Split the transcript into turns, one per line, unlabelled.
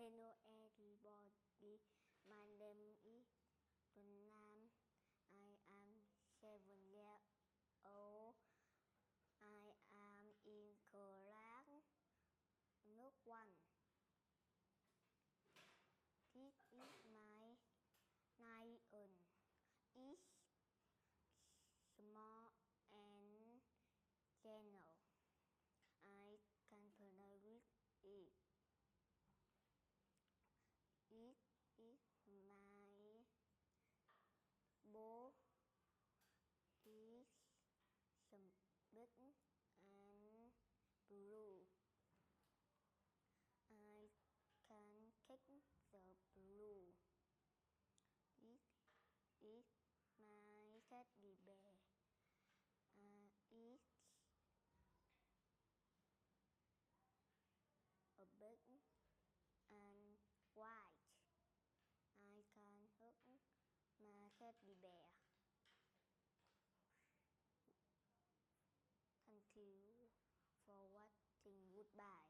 Hello everybody, my name is Tunnam. I am 7 years old. I am in class Nook 1. This is my lion. It's small and gentle. I can play with it. It is my bow. It's big and blue. I can kick the blue. This is my teddy bear. It's a big and white. I can hug my teddy bear. Thank you for watching. Goodbye.